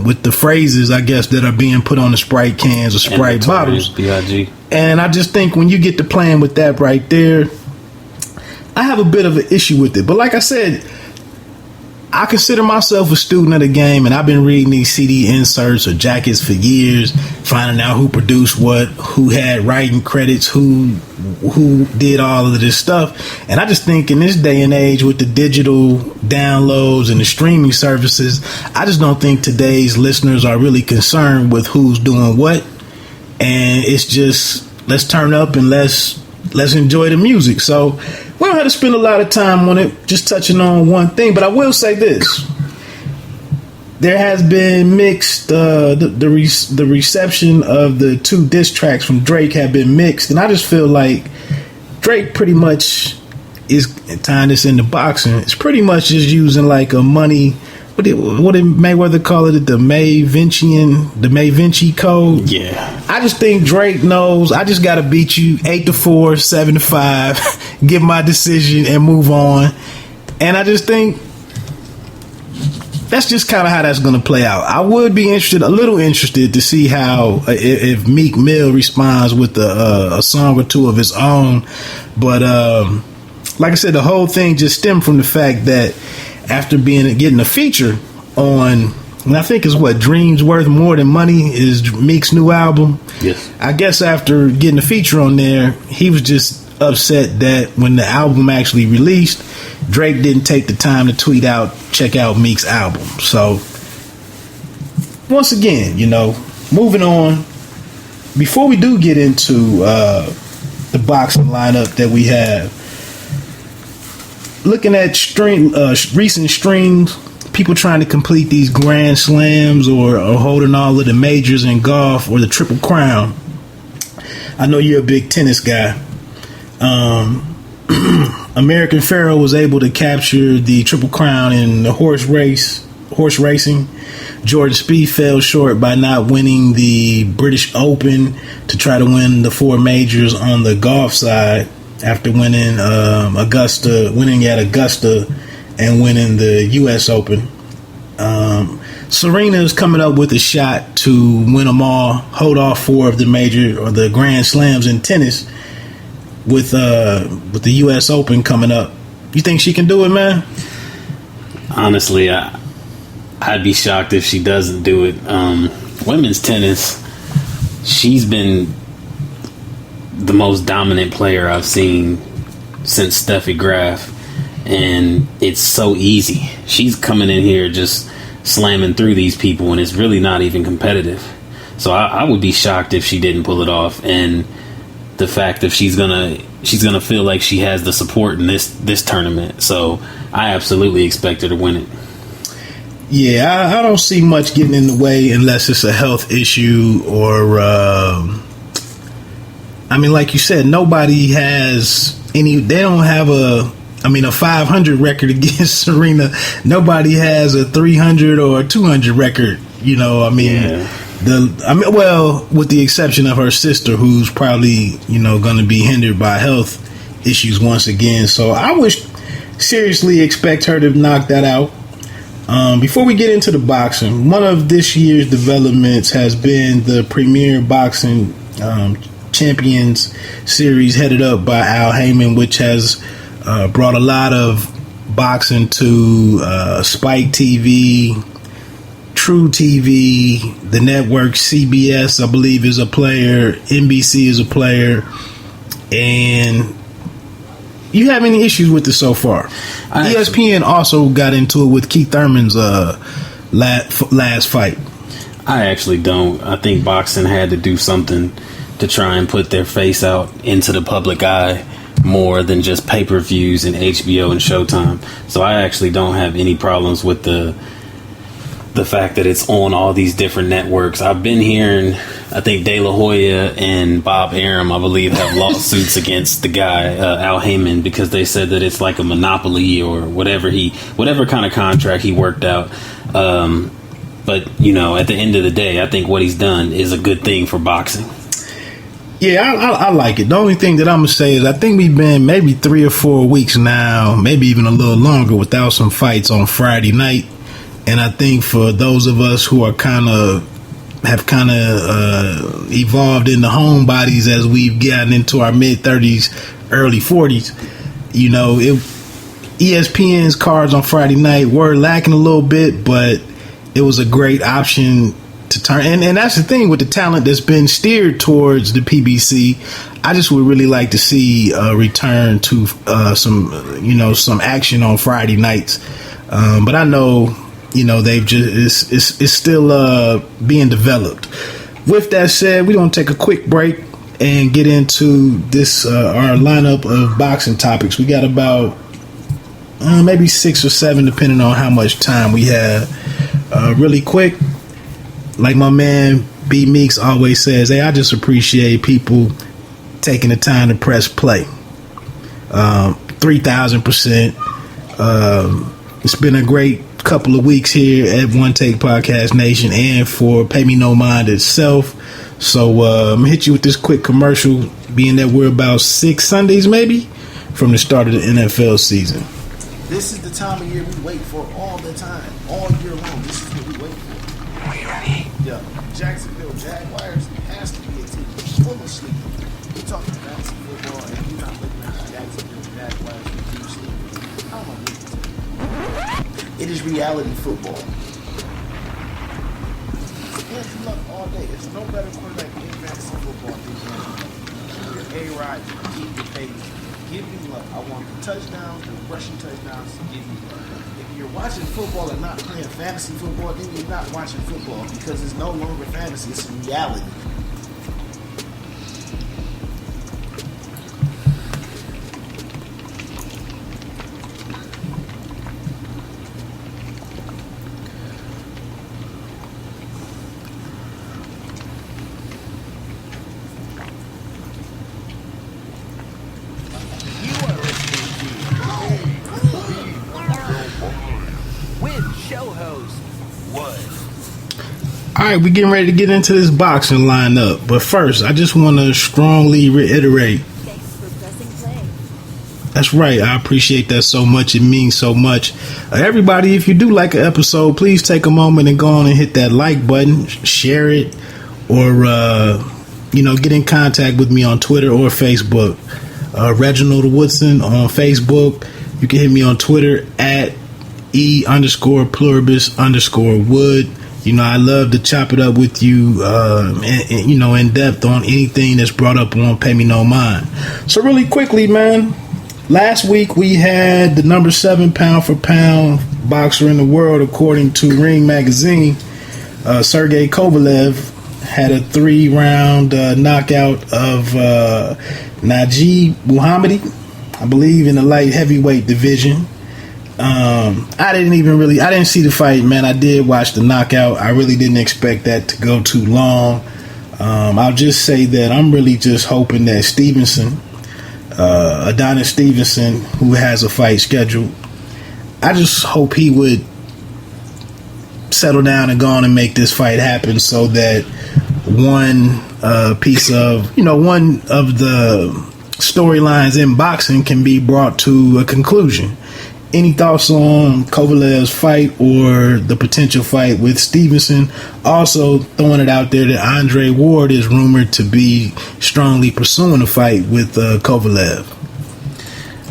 with the phrases, I guess, that are being put on the Sprite cans or Sprite bottles. B.I.G. And I just think when you get to playing with that right there, I have a bit of an issue with it. But like I said, I consider myself a student of the game, and I've been reading these CD inserts or jackets for years, finding out who produced what, who had writing credits, who did all of this stuff. And I just think in this day and age with the digital downloads and the streaming services, I just don't think today's listeners are really concerned with who's doing what. And it's just, let's turn up and let's enjoy the music. So we don't have to spend a lot of time on it, just touching on one thing. But I will say this. There has been mixed, the reception of the 2 diss tracks from Drake have been mixed. And I just feel like Drake pretty much is tying this into boxing. It's pretty much just using like a money, what did Mayweather call it? The May Vinci code. Yeah. I just think Drake knows I just got to beat you 8-4, 7-5, give my decision and move on. And I just think that's just kind of how that's going to play out. I would be a little interested to see how if Meek Mill responds with a song or two of his own. But like I said, the whole thing just stemmed from the fact that after getting a feature on, and I think it's Dreams Worth More Than Money is Meek's new album. Yes. I guess after getting a feature on there, he was just upset that when the album actually released, Drake didn't take the time to tweet out, check out Meek's album. So once again, moving on, before we do get into the boxing lineup that we have, looking at recent streams, people trying to complete these Grand Slams or holding all of the majors in golf or the Triple Crown. I know you're a big tennis guy. American Pharoah was able to capture the Triple Crown in the horse racing. Jordan Spieth fell short by not winning the British Open to try to win the 4 majors on the golf side after winning Augusta and winning the U.S. Open. Serena is coming up with a shot to win them all, hold off 4 of the major or the Grand Slams in tennis with the U.S. Open coming up. You think she can do it, man? Honestly, I'd be shocked if she doesn't do it. Women's tennis, she's been the most dominant player I've seen since Steffi Graf, and it's so easy. She's coming in here just slamming through these people, and it's really not even competitive. So I would be shocked if she didn't pull it off. And the fact that she's gonna feel like she has the support in this tournament. So I absolutely expect her to win it. Yeah, I don't see much getting in the way unless it's a health issue or like you said, nobody has any. They don't have a 500 record against Serena. Nobody has a 300 or a 200 record. Yeah. With the exception of her sister, who's probably going to be hindered by health issues once again. So I would seriously expect her to knock that out. Before we get into the boxing, one of this year's developments has been the Premier Boxing Champions Series headed up by Al Heyman, which has brought a lot of boxing to Spike TV, True TV, the network CBS, I believe, is a player, NBC is a player, and you have any issues with it so far? ESPN also got into it with Keith Thurman's last fight. I actually don't. I think boxing had to do something to try and put their face out into the public eye more than just pay-per-views and HBO and Showtime. So I actually don't have any problems with the fact that it's on all these different networks. I've been hearing, I think De La Hoya and Bob Arum, I believe, have lawsuits against the guy, Al Heyman, because they said that it's like a monopoly or whatever kind of contract he worked out. But, at the end of the day, I think what he's done is a good thing for boxing. Yeah, I like it. The only thing that I'm going to say is I think we've been maybe 3 or 4 weeks now, maybe even a little longer, without some fights on Friday night. And I think for those of us who are have evolved into homebodies as we've gotten into our mid 30s, early 40s, you know, ESPN's cards on Friday night were lacking a little bit, but it was a great option to turn. And that's the thing with the talent that's been steered towards the PBC. I just would really like to see a return to some action on Friday nights. But I know, you know, it's still being developed. With that said, we're gonna take a quick break and get into this our lineup of boxing topics. We got about maybe 6 or 7, depending on how much time we have. Really quick, like my man B Meeks always says, hey, I just appreciate people taking the time to press play. 3,000%. It's been a great couple of weeks here at One Take Podcast Nation and for Pay Me No Mind itself. So I'm gonna hit you with this quick commercial, being that we're about 6 Sundays maybe from the start of the NFL season. This is the time of year we wait for all the time, all year long. This is what we wait for. Are you ready? Yeah, Jacksonville Jaguars has to be a team full of sleep. We're talking fantasy football, and you're not looking at the Jacksonville Jaguars who do sleep. How am I looking to you? It is reality football. Andrew Luck all day. There's no better quarterback in fantasy football than Andrew Luck. Keep your A-Rod, keep your pace. Give me luck. I want the touchdowns, the rushing touchdowns. Give me luck. If you're watching football and not playing fantasy football, then you're not watching football because it's no longer fantasy. It's reality. All right, we're getting ready to get into this boxing lineup. But first, I just want to strongly reiterate. Thanks for pressing play. That's right. I appreciate that so much. It means so much. Everybody, if you do like an episode, please take a moment and go on and hit that like button, share it, or, get in contact with me on Twitter or Facebook. Reginald Woodson on Facebook. You can hit me on Twitter at E_pluribus_wood. You know, I love to chop it up with you, in depth on anything that's brought up on Pay Me No Mind. So really quickly, man, last week we had the number 7 pound for pound boxer in the world, according to Ring Magazine. Sergey Kovalev had a 3-round knockout of Najib-Muhammadi, I believe, in the light heavyweight division. I didn't see the fight, man. I did watch the knockout. I really didn't expect that to go too long. I'll just say that I'm really just hoping that Adonis Stevenson, who has a fight scheduled, I just hope he would settle down and go on and make this fight happen so that one of the storylines in boxing can be brought to a conclusion. Any thoughts on Kovalev's fight or the potential fight with Stevenson? Also throwing it out there that Andre Ward is rumored to be strongly pursuing a fight with Kovalev.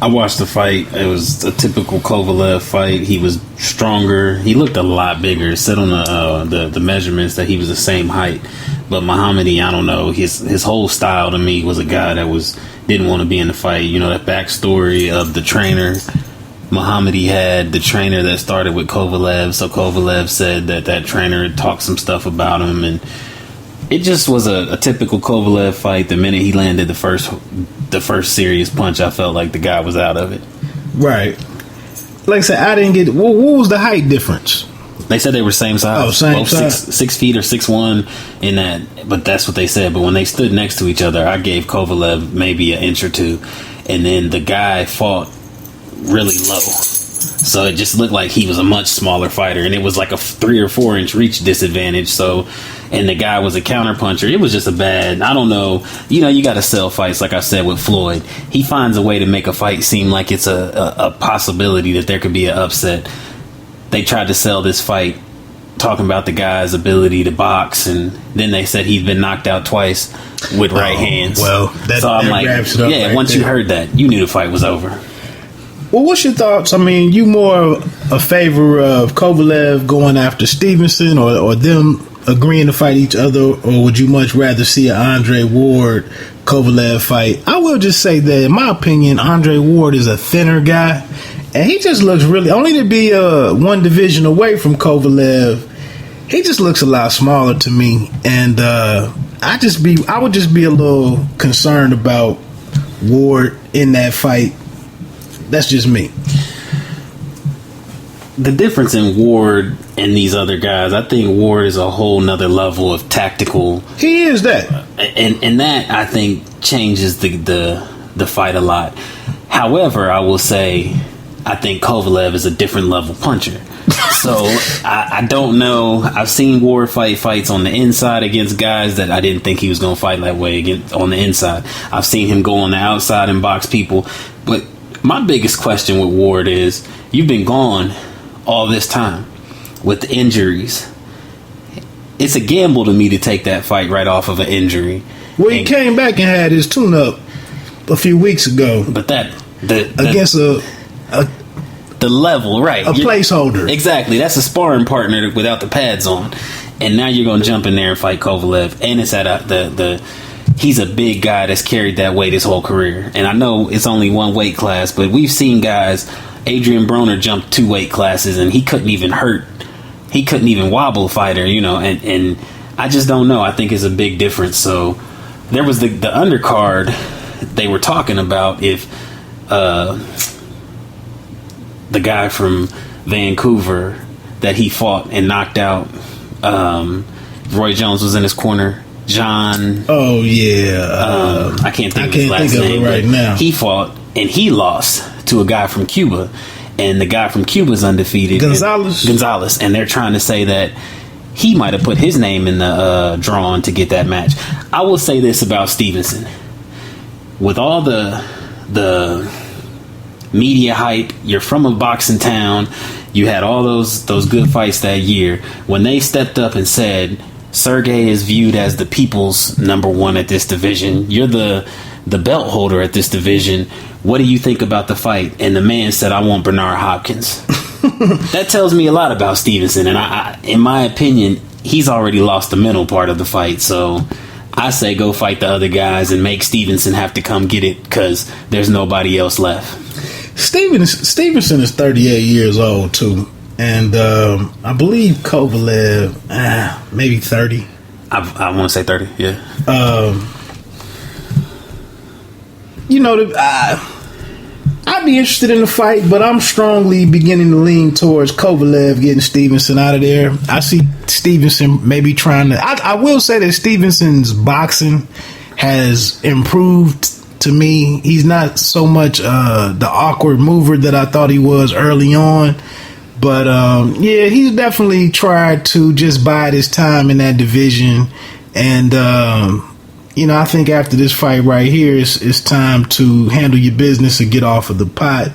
I watched the fight. It was a typical Kovalev fight. He was stronger. He looked a lot bigger. It said on the measurements that he was the same height. But Muhammadi, I don't know. His whole style to me was a guy that didn't want to be in the fight. You know, that backstory of the trainer. Muhammadi had the trainer that started with Kovalev, so Kovalev said that trainer talked some stuff about him, and it just was a typical Kovalev fight. The minute he landed the first serious punch, I felt like the guy was out of it. Right. Like I said, I didn't get what was the height difference? They said they were same size. Oh, same both size. 6 feet or 6'1" in that, but that's what they said. But when they stood next to each other, I gave Kovalev maybe an inch or two, and then the guy fought really low, so it just looked like he was a much smaller fighter, and it was like a 3 or 4 inch reach disadvantage. So, and the guy was a counter puncher. It was just a bad, I don't know, you got to sell fights. Like I said with Floyd, he finds a way to make a fight seem like it's a possibility that there could be an upset. they tried to sell this fight talking about the guy's ability to box, and then they said he's been knocked out twice with right hands. Well, that wraps it up. Yeah, right once there. you heard that, you knew the fight was over. Well, what's your thoughts? I mean, you more a favor of Kovalev going after Stevenson, or them agreeing to fight each other, or would you much rather see an Andre Ward Kovalev fight? I will just say that, in my opinion, Andre Ward is a thinner guy, and he just looks really, only to be one division away from Kovalev, he just looks a lot smaller to me, and I would just be a little concerned about Ward in that fight. That's just me. The difference in Ward and these other guys, I think Ward is a whole nother level of tactical. He is that, and that I think changes the fight a lot. However, I will say I think Kovalev is a different level puncher. So I don't know. I've seen Ward fights on the inside against guys that I didn't think he was going to fight that way against on the inside. I've seen him go on the outside and box people. But my biggest question with Ward is, you've been gone all this time with injuries. It's a gamble to me to take that fight right off of an injury. Well, he came back and had his tune-up a few weeks ago. But against the level, right? A placeholder. Exactly. That's a sparring partner without the pads on. And now you're going to jump in there and fight Kovalev. And it's at he's a big guy that's carried that weight his whole career. And I know it's only one weight class, but we've seen guys, Adrian Broner jumped 2 weight classes and he couldn't even wobble a fighter, and I just don't know. I think it's a big difference. So there was the undercard they were talking about if the guy from Vancouver that he fought and knocked out, Roy Jones was in his corner. John. Oh yeah. I can't think of his last name right now. He fought and he lost to a guy from Cuba, and the guy from Cuba is undefeated. Gonzalez, and they're trying to say that he might have put his name in the drawing to get that match. I will say this about Stevenson: with all the media hype, you're from a boxing town. You had all those good fights that year. When they stepped up and said, Sergey is viewed as the people's number one at this division. You're the belt holder at this division. What do you think about the fight? And the man said, I want Bernard Hopkins. That tells me a lot about Stevenson. And I, in my opinion, he's already lost the mental part of the fight. So I say go fight the other guys and make Stevenson have to come get it because there's nobody else left. Stevenson is 38 years old too. And I believe Kovalev, maybe 30. I want to say 30, yeah. I'd be interested in the fight, but I'm strongly beginning to lean towards Kovalev getting Stevenson out of there. I see Stevenson maybe trying to... I will say that Stevenson's boxing has improved to me. He's not so much the awkward mover that I thought he was early on. But, yeah, he's definitely tried to just bide his time in that division. And, I think after this fight right here, it's time to handle your business and get off of the pot.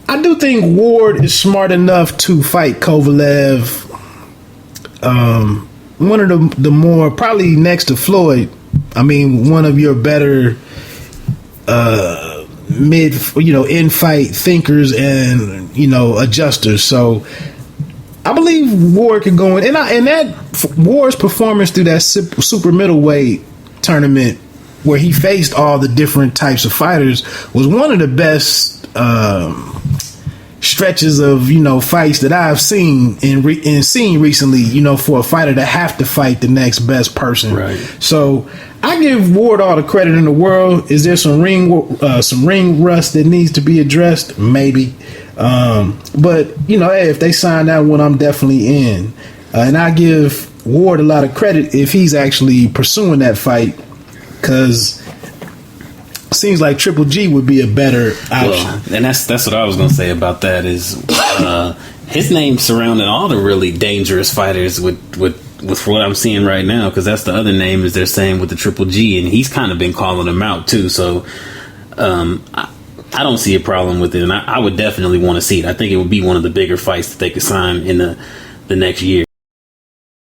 I do think Ward is smart enough to fight Kovalev. One of the more, probably next to Floyd, one of your better in-fight thinkers and, adjusters. So I believe Ward could go in. And that Ward's performance through that super middleweight tournament where he faced all the different types of fighters was one of the best stretches of, fights that I've seen and seen recently, for a fighter to have to fight the next best person. Right. So I give Ward all the credit in the world. Is there some ring rust that needs to be addressed? Maybe. But hey, if they sign that one, I'm definitely in. And I give Ward a lot of credit if he's actually pursuing that fight, because it seems like Triple G would be a better option. Well, and that's what I was going to say about that is his name surrounding all the really dangerous fighters with what I'm seeing right now, because that's the other name is they're saying with the Triple G, and he's kind of been calling him out too. So I don't see a problem with it, and I would definitely want to see it. I think it would be one of the bigger fights that they could sign in the next year.